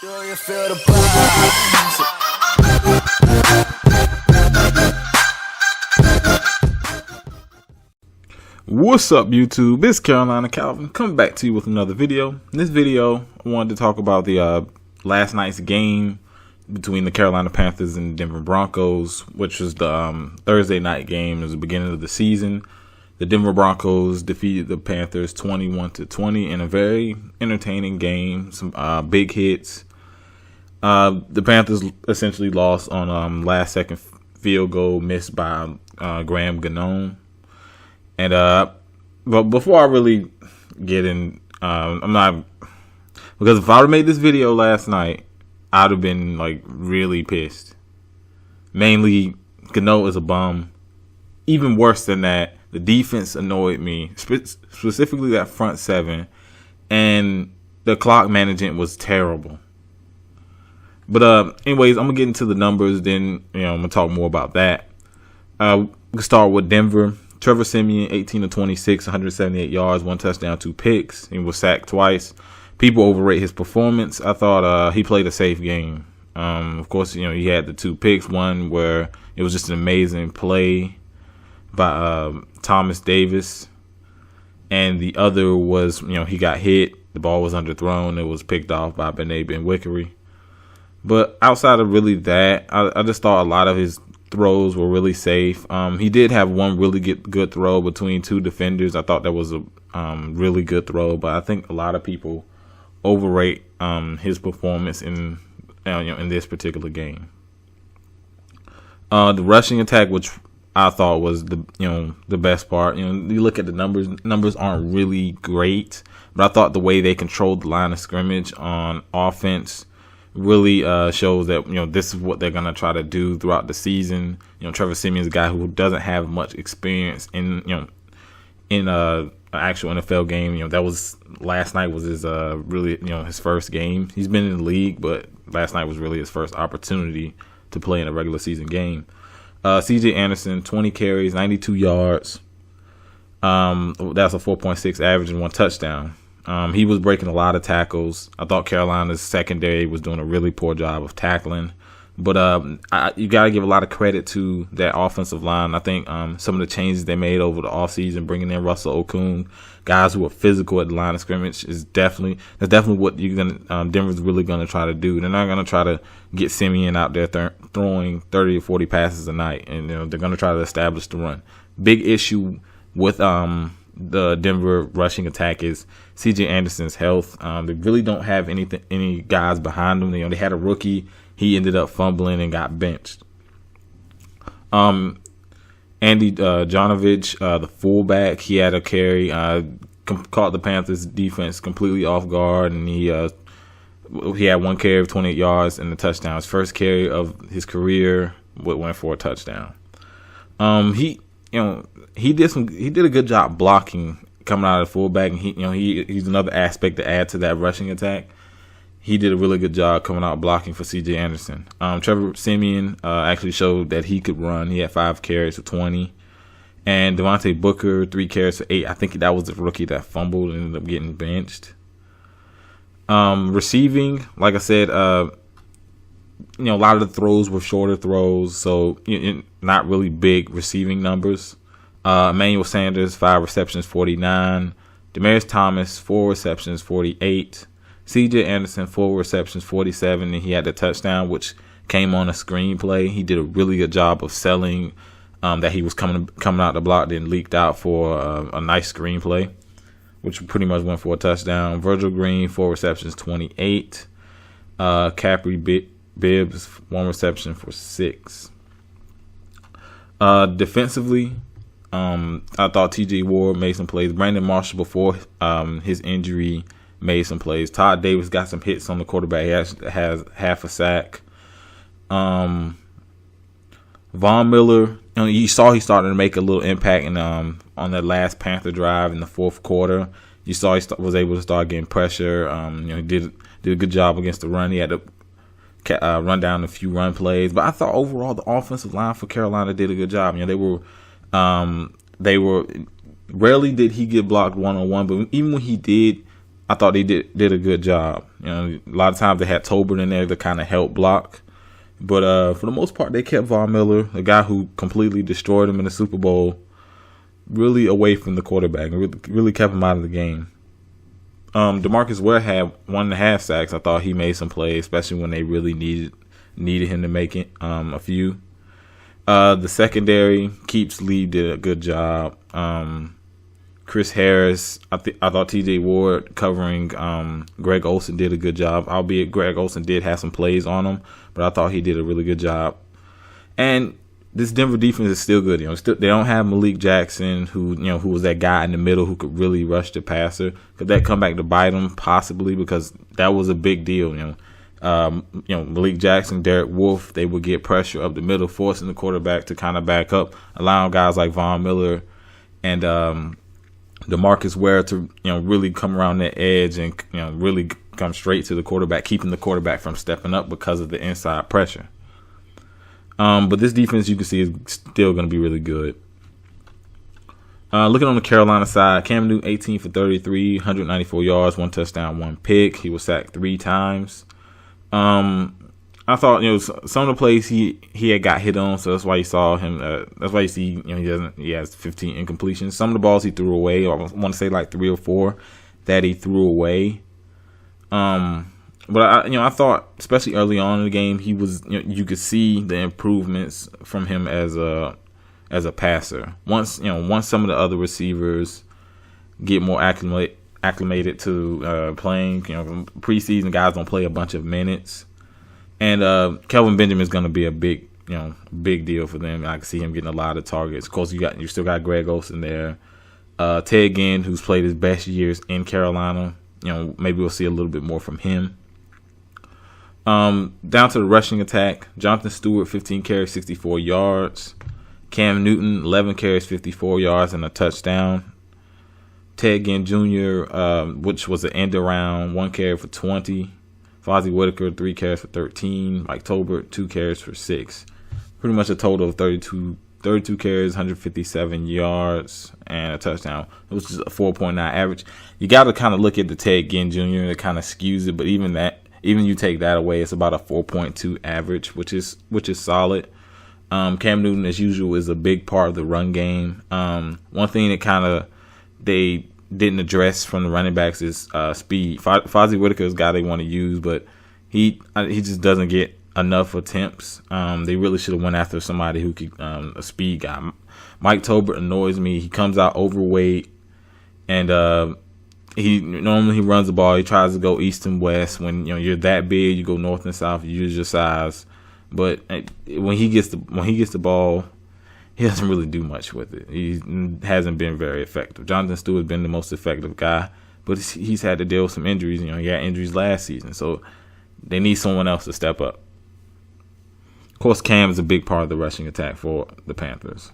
Do you feel the vibes? What's up, YouTube? It's Carolina Calvin coming back to you with another video. In this video, I wanted to talk about the last night's game between the Carolina Panthers and the Denver Broncos, which was the Thursday night game. It was the beginning of the season. The Denver Broncos defeated the Panthers 21-20 in a very entertaining game. Some big hits. The Panthers essentially lost on last-second field goal missed by Graham Gano. And but before I really get in, I'm not, because if I would have made this video last night, I'd have been like really pissed. Mainly, Gano is a bum. Even worse than that, the defense annoyed me, specifically that front seven, and the clock management was terrible. But anyways, I'm gonna get into the numbers. Then I'm gonna talk more about that. We can start with Denver. Trevor Siemian, 18-26, 178 yards, 1 touchdown, 2 picks. He was sacked twice. People overrate his performance. I thought he played a safe game. Of course, he had the 2 picks. One where it was just an amazing play by Thomas Davis, and the other was he got hit. The ball was underthrown. It was picked off by Benet Benwickery. But outside of really that, I just thought a lot of his throws were really safe. He did have one really good throw between 2 defenders. I thought that was a really good throw, but I think a lot of people overrate his performance in this particular game. The rushing attack, which I thought was the best part. You look at the numbers. Numbers aren't really great, but I thought the way they controlled the line of scrimmage on offense really shows that this is what they're gonna try to do throughout the season. Trevor Siemian's a guy who doesn't have much experience in an actual NFL game. That was last night was his really his first game. He's been in the league, but last night was really his first opportunity to play in a regular season game. C.J. Anderson, 20 carries, 92 yards. That's a 4.6 average and 1 touchdown. He was breaking a lot of tackles. I thought Carolina's secondary was doing a really poor job of tackling. But you got to give a lot of credit to that offensive line. I think some of the changes they made over the offseason, bringing in Russell Okung, guys who are physical at the line of scrimmage, that's definitely what Denver's really gonna try to do. They're not gonna try to get Siemian out there throwing 30 or 40 passes a night, and they're gonna try to establish the run. Big issue with the Denver rushing attack is C.J. Anderson's health. They really don't have any guys behind them. They had a rookie. He ended up fumbling and got benched. Andy Janovich, the fullback, he had a carry, caught the Panthers defense completely off guard, and he had 1 carry of 28 yards and a touchdown. His first carry of his career went for a touchdown. He did a good job blocking coming out of the fullback, and he's another aspect to add to that rushing attack. He did a really good job coming out blocking for C.J. Anderson. Trevor Siemian actually showed that he could run. He had 5 carries for 20. And Devontae Booker, 3 carries for 8. I think that was the rookie that fumbled and ended up getting benched. Receiving, like I said, a lot of the throws were shorter throws, so not really big receiving numbers. Emmanuel Sanders, 5 receptions, 49. Demaryius Thomas, 4 receptions, 48. C.J. Anderson, 4 receptions, 47, and he had the touchdown, which came on a screenplay. He did a really good job of selling that he was coming out the block, then leaked out for a nice screenplay, which pretty much went for a touchdown. Virgil Green, 4 receptions, 28. Capri Bibbs, 1 reception for 6. Defensively, I thought T.J. Ward made some plays. Brandon Marshall, before his injury, made some plays. Todd Davis got some hits on the quarterback. He actually has half a sack. Von Miller, you saw he started to make a little impact on that last Panther drive in the 4th quarter. You saw he was able to start getting pressure. He did a good job against the run. He had to run down a few run plays. But I thought overall the offensive line for Carolina did a good job. They were rarely did he get blocked one-on-one, but even when he did, I thought they did a good job. You know, a lot of times they had Tolbert in there to kind of help block. But for the most part, they kept Von Miller, the guy who completely destroyed him in the Super Bowl, really away from the quarterback and really kept him out of the game. DeMarcus Ware had 1.5 sacks. I thought he made some plays, especially when they really needed him to make it, a few. The secondary, Keeps Lee did a good job. Chris Harris, I thought TJ Ward covering Greg Olsen did a good job, albeit Greg Olsen did have some plays on him, but I thought he did a really good job. And this Denver defense is still good. You know, they don't have Malik Jackson, who was that guy in the middle who could really rush the passer. Could that come back to bite him? Possibly, because that was a big deal. Malik Jackson, Derek Wolfe, they would get pressure up the middle, forcing the quarterback to kind of back up, allowing guys like Von Miller and DeMarcus Ware to really come around that edge and really come straight to the quarterback, keeping the quarterback from stepping up because of the inside pressure. But this defense, you can see, is still going to be really good. Looking on the Carolina side, Cam Newton 18 for 33, 194 yards, 1 touchdown, 1 pick. He was sacked 3 times. I thought some of the plays he had got hit on, so that's why you saw him. That's why you see he has 15 incompletions. Some of the balls he threw away, I want to say like 3 or 4 that he threw away. But I thought, especially early on in the game, he was you could see the improvements from him as a passer. Once some of the other receivers get more acclimated to playing, preseason guys don't play a bunch of minutes, and Kelvin Benjamin is going to be a big deal for them. I can see him getting a lot of targets. Of course, you still got Greg Olsen there, Ted Ginn, who's played his best years in Carolina. Maybe we'll see a little bit more from him. Down to the rushing attack, Jonathan Stewart, 15 carries, 64 yards. Cam Newton, 11 carries, 54 yards, and a touchdown. Ted Ginn Jr., which was an end around, 1 carry for 20. Fozzie Whitaker, 3 carries for 13. Mike Tolbert, 2 carries for 6. Pretty much a total of 32 carries, 157 yards, and a touchdown. It was just a 4.9 average. You got to kind of look at the Ted Ginn Jr. that kind of skews it, but even you take that away, it's about a 4.2 average, which is solid. Cam Newton, as usual, is a big part of the run game. One thing that they didn't address from the running backs is speed. Fozzie Whitaker is a guy they want to use, but he just doesn't get enough attempts. They really should have went after somebody who could a speed guy. Mike Tolbert annoys me. He comes out overweight, and he normally runs the ball. He tries to go east and west. When you're that big, you go north and south. You use your size, but when he gets the ball, he doesn't really do much with it. He hasn't been very effective. Jonathan Stewart's been the most effective guy, but he's had to deal with some injuries. He had injuries last season, so they need someone else to step up. Of course, Cam is a big part of the rushing attack for the Panthers.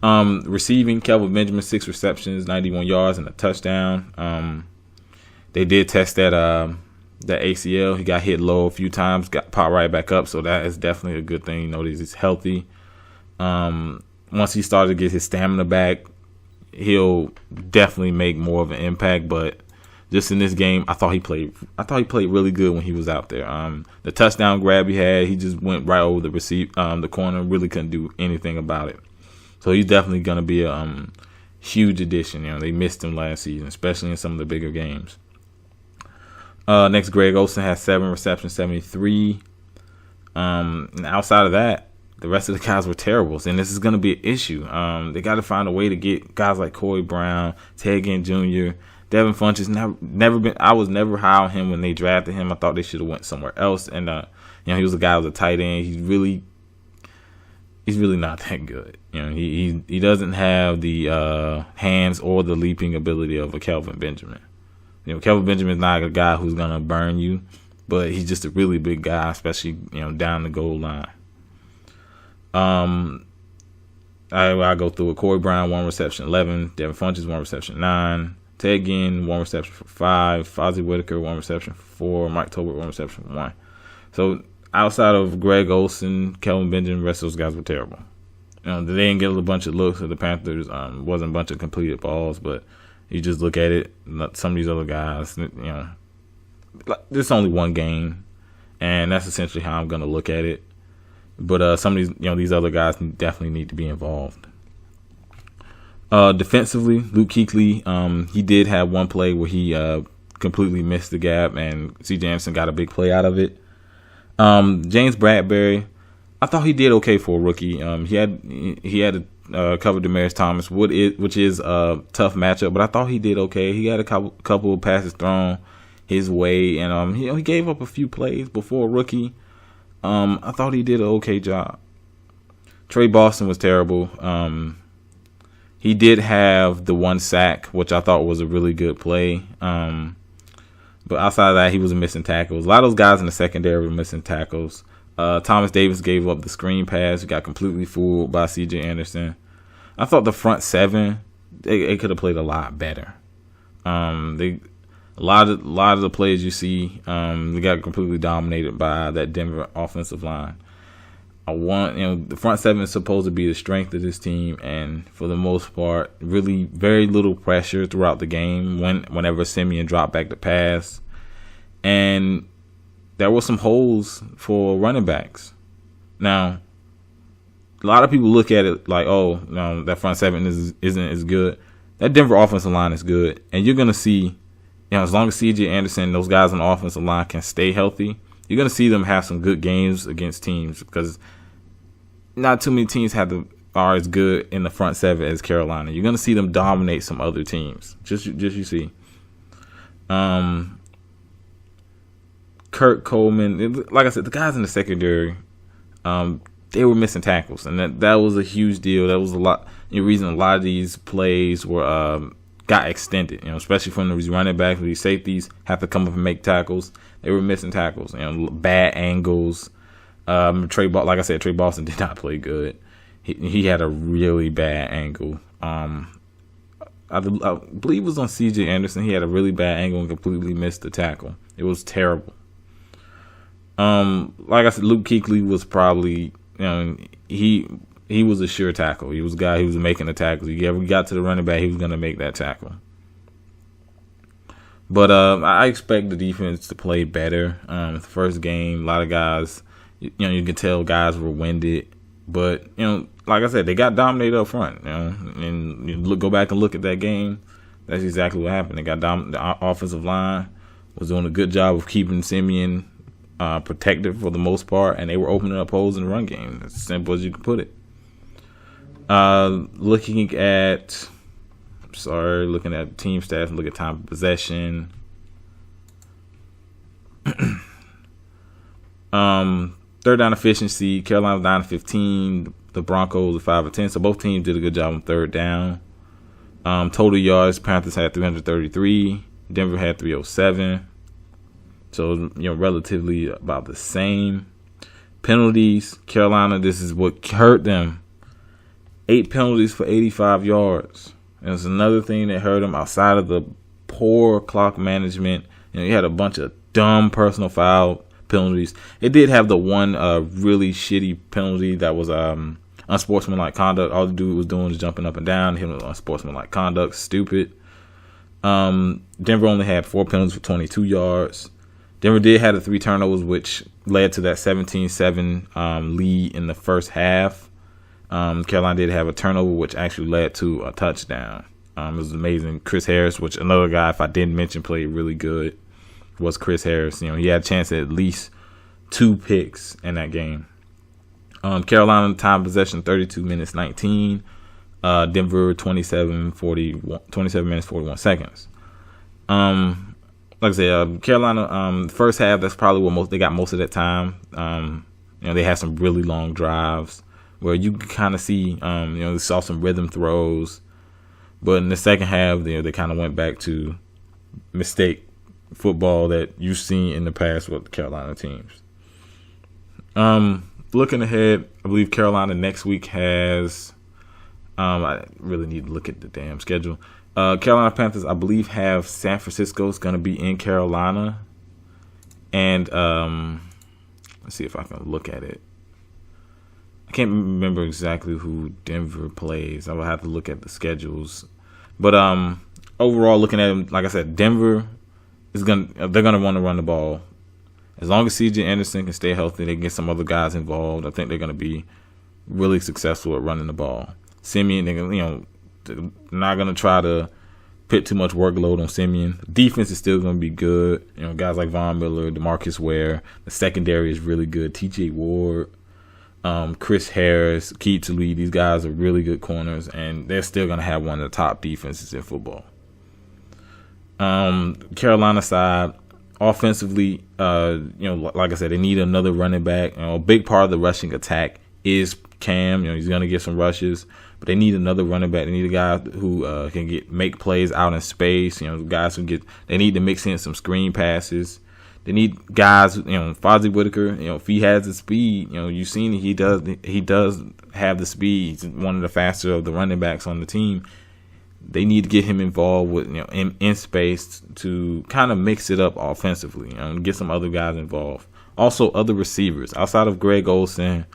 Receiving, Kelvin Benjamin, 6 receptions, 91 yards, and a touchdown. They did test that ACL. He got hit low a few times, got popped right back up, so that is definitely a good thing. That he's healthy. Once he started to get his stamina back, he'll definitely make more of an impact. But just in this game, I thought he played really good when he was out there. The touchdown grab he had, he just went right over the corner, really couldn't do anything about it. So he's definitely going to be a huge addition. They missed him last season, especially in some of the bigger games. Next, Greg Olsen has 7 receptions, 73. And outside of that, the rest of the guys were terrible, and this is going to be an issue. They got to find a way to get guys like Corey Brown, Ted Ginn Jr., Devin Funchess. Never been. I was never high on him when they drafted him. I thought they should have went somewhere else. And he was a guy who was a tight end. He's really not that good. He doesn't have the hands or the leaping ability of a Kelvin Benjamin. Kelvin Benjamin is not a guy who's going to burn you, but he's just a really big guy, especially down the goal line. I go through it. Corey Brown, 1 reception, 11. Devin Funchess, 1 reception, 9. Ted Ginn, 1 reception for 5. Fozzie Whitaker, 1 reception for 4. Mike Tolbert, 1 reception for 1. So outside of Greg Olsen, Kelvin Benjamin, the rest of those guys were terrible. They didn't get a bunch of looks at the Panthers. Wasn't a bunch of completed balls, but you just look at it. Some of these other guys, there's only one game, and that's essentially how I'm going to look at it. But some of these other guys definitely need to be involved. Defensively, Luke Kuechly, he did have one play where he completely missed the gap, and C.J. Anderson got a big play out of it. James Bradbury, I thought he did okay for a rookie. He had to cover Demaryius Thomas, which is a tough matchup, but I thought he did okay. He had a couple of passes thrown his way, and he gave up a few plays before a rookie. I thought he did an okay job. Trey Boston was terrible. He did have the one sack, which I thought was a really good play. But outside of that, he was missing tackles. A lot of those guys in the secondary were missing tackles. Thomas Davis gave up the screen pass. He got completely fooled by C.J. Anderson. I thought the front seven, they could have played a lot better. A lot of the plays you see, they got completely dominated by that Denver offensive line. The front seven is supposed to be the strength of this team, and for the most part, really very little pressure throughout the game whenever Simeon dropped back to pass. And there were some holes for running backs. Now, a lot of people look at it like, oh, no, that front seven isn't as good. That Denver offensive line is good, and you're going to see, as long as C.J. Anderson, those guys on the offensive line can stay healthy, you're going to see them have some good games against teams, because not too many teams are as good in the front seven as Carolina. You're going to see them dominate some other teams. Just you see. Kurt Coleman, like I said, the guys in the secondary, they were missing tackles, and that was a huge deal. That was the reason a lot of these plays were got extended. Especially from these running backs, these safeties have to come up and make tackles. They were missing tackles. Bad angles. Trey Boston did not play good. He had a really bad angle. I believe it was on C.J. Anderson. He had a really bad angle and completely missed the tackle. It was terrible. Like I said, Luke Kuechly was probably, he was a sure tackle. He was a guy who was making the tackles. If he got to the running back, he was going to make that tackle. But I expect the defense to play better. The first game, a lot of guys, you can tell guys were winded. But, like I said, they got dominated up front. And go back and look at that game. That's exactly what happened. They got the offensive line was doing a good job of keeping Simeon protected for the most part, and they were opening up holes in the run game. As simple as you can put it. Looking at team stats, look at time of possession. Third down efficiency, Carolina 9 of 15, the Broncos are 5 of 10. So both teams did a good job on third down. Total yards, Panthers had 333, Denver had 307. So, relatively about the same. Penalties, Carolina, this is what hurt them. 8 penalties for 85 yards. And it's another thing that hurt them outside of the poor clock management. You had a bunch of dumb personal foul penalties. It did have the one really shitty penalty that was unsportsmanlike conduct. All the dude was doing was jumping up and down. Him was unsportsmanlike conduct. Stupid. Denver only had 4 penalties for 22 yards. Denver did have the 3 turnovers, which led to that 17-7 lead in the first half. Carolina did have a turnover, which actually led to a touchdown. It was amazing. Chris Harris, which another guy, if I didn't mention, played really good, was Chris Harris. He had a chance at least 2 picks in that game. Carolina time possession 32 minutes 19. Denver 27 minutes 41 seconds. Like I said, Carolina first half, that's probably what they got most of that time. They had some really long drives where you could kind of see, they saw some rhythm throws. But in the second half, they kind of went back to mistake football that you've seen in the past with the Carolina teams. Looking ahead, I believe Carolina next week has, I really need to look at the damn schedule. Carolina Panthers, I believe, have San Francisco is going to be in Carolina. And let's see if I can look at it. I can't remember exactly who Denver plays. I will have to look at the schedules. But overall, looking at them, like I said, Denver they're gonna want to run the ball. As long as C.J. Anderson can stay healthy, they can get some other guys involved. I think they're gonna be really successful at running the ball. Simeon, they're not gonna try to put too much workload on Simeon. Defense is still gonna be good. Guys like Von Miller, DeMarcus Ware. The secondary is really good. T.J. Ward, Chris Harris, Keith Lee. These guys are really good corners, and they're still gonna have one of the top defenses in football. Carolina side, offensively, like I said, they need another running back. A big part of the rushing attack is Cam. He's gonna get some rushes, but they need another running back. They need a guy who can make plays out in space. Guys who they need to mix in some screen passes. They need guys, Fozzie Whitaker, if he has the speed, you've seen he does have the speed. He's one of the faster of the running backs on the team. They need to get him involved with, in space to kind of mix it up offensively, get some other guys involved. Also, other receivers outside of Greg Olsen,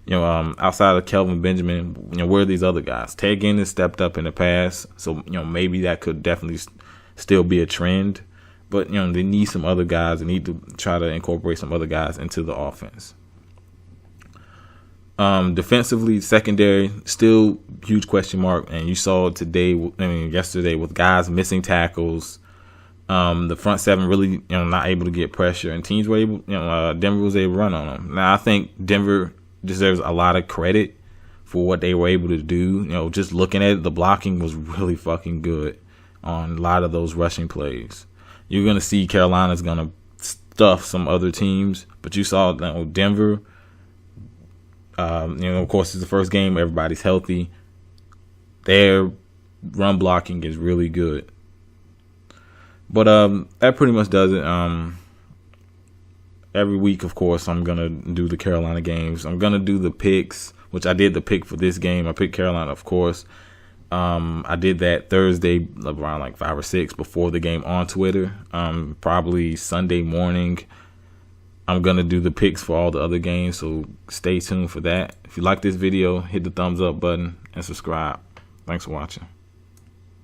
outside of Kelvin Benjamin, where are these other guys? Ted Ginn has stepped up in the past, so maybe that could definitely still be a trend. But they need some other guys. They need to try to incorporate some other guys into the offense. Defensively, secondary, still huge question mark. And you saw yesterday with guys missing tackles. The front seven really, not able to get pressure, and teams were able, Denver was able to run on them. Now I think Denver deserves a lot of credit for what they were able to do. Just looking at it, the blocking was really fucking good on a lot of those rushing plays. You're gonna see Carolina's gonna stuff some other teams, but you saw Denver. Of course, it's the first game. Everybody's healthy. Their run blocking is really good. But that pretty much does it. Every week, of course, I'm going to do the Carolina games. I'm going to do the picks, which I did the pick for this game. I picked Carolina, of course. I did that Thursday around like 5 or 6 before the game on Twitter. Probably Sunday morning, I'm going to do the picks for all the other games, so stay tuned for that. If you like this video, hit the thumbs up button and subscribe. Thanks for watching.